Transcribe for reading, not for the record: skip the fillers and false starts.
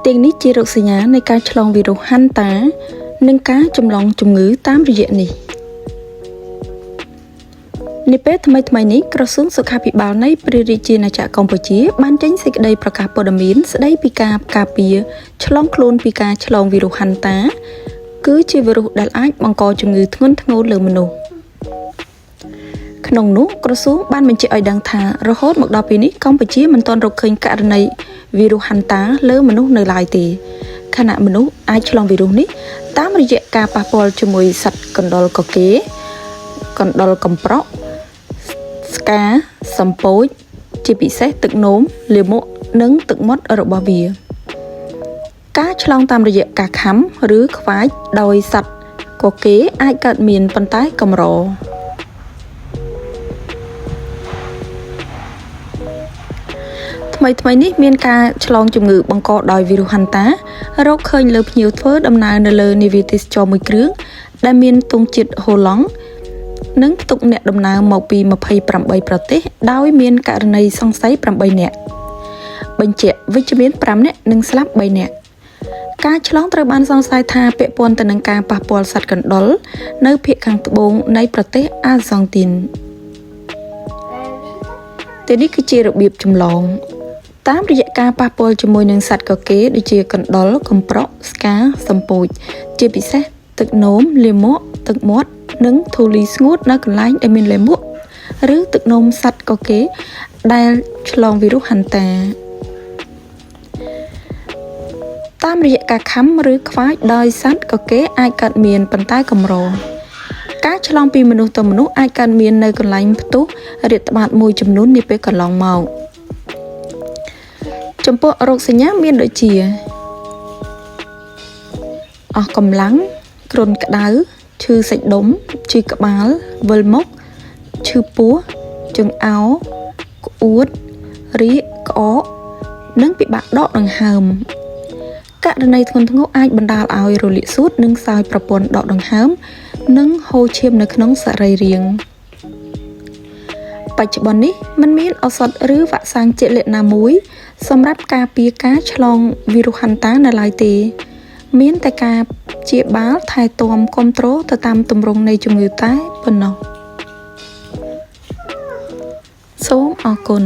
ទាំងនេះជារោគសញ្ញានៃការឆ្លងវីរុសហាន់តានិងការចម្លងជំងឺតាមរយៈនេះនៅពេលថ្មីនេះក្រសួងសុខាភិបាលនៃព្រះរាជាណាចក្រកម្ពុជាបានចេញសេចក្តីប្រកាសព័ត៌មានស្តីពីការការពារឆ្លងខ្លួនពីការឆ្លងវីរុសហាន់តាគឺជាវីរុសដែលអាចបង្កជំងឺធ្ងន់ធ្ងរលើមនុស្សក្នុងនោះក្រសួងបានបញ្ជាក់ឲ្យដឹងថារហូតមកដល់ពេលនេះកម្ពុជាមិនទាន់រកឃើញករណីវីរុសហាន់តាលើមនុស្សនៅឡើយទេខណៈមនុស្សអាចឆ្លងវីរុសនេះតាមរយៈការប៉ះពាល់ជាមួយសត្វកណ្ដុរកកេរកណ្ដុរកំប្រក់ស្កាសំពោចជាពិសេសទឹកនោមលាមកនិងទឹកមាត់របស់វាការឆ្លងតាមរយៈការខាំឬខ្វាចដោយសត្វកកេរអាចកើតមានប៉ុន្តែកម្រថ្មីនេះមានការឆ្លងជំងឺបង្កដោយវីរុសហាន់តារកឃើញលើភ្ញៀវធ្វើដំណើរនៅលើនាវាទេសចរមួយគ្រឿងដែលមានទង់ជាតិហូឡង់និងផ្ទុកអ្នកដំណើរមកពី28ប្រទេសដោយមានករណីសង្ស័យ8នាក់បញ្ជាក់វិជ្ជមាន5នាក់និងស្លាប់3នាក់ការឆ្លងត្រូវបានសង្ស័យថាពាក់ព័ន្ធទៅនឹងការប៉ះពាល់សត្វកណ្ដុរនៅភាគខាងត្បូងនៃប្រទេសអាហ្សង់ទីននេះគឺជារបៀបចម្លងតាមរយៈការប៉ះពាល់ជាមួយនឹងសត្វកកេរដូចជាកណ្ដុរកំប្រក់ស្កាសំពោចជាពិសេសទឹកនោមលាមកទឹកមាត់និងធូលីស្ងួតនៅកន្លែងដែលមានលាមកឬទឹកនោមសត្វកកេរដែលឆ្លងវីរុសហាន់តាតាមរយៈការខាំឬខ្វាចដោយសត្វកកេរអាចកើតមានប៉ុន្តែកម្រការឆ្លងពីមនុស្សទៅមនុស្សអាចកើតមាននៅកន្លែងផ្ទុះរាតត្បាតមួយចំនួននាពេលកន្លងមកចំពោះរោគសញ្ញាមានដូចជាអស់កម្លាំងគ្រុនក្តៅឈឺសាច់ដុំឈឺក្បាលវិលមុខឈឺពោះជើងអោក្អួតរាគក្អកនិងពិបាកដកដង្ហើមករណីធ្ងន់ធ្ងរអាចបណ្ដាលឲ្យរលាកសួតនិងសោយប្រព័ន្ធដកដង្ហើមនិងហូរឈាមនៅក្នុងសរីរាង្គបច្ចុប្បន្ននេះមិនមានឱសថឬវ៉ាក់សាំងជាក់លាក់ណាមួយសម្រាប់ការពារការឆ្លងវីរុសហាន់តានៅឡើយទេមានតែការព្យាបាលថែទាំគ្រប់គ្រងទៅតាមទម្រង់នៃជំងឺតែប៉ុណ្ណោះសូមអរគុណ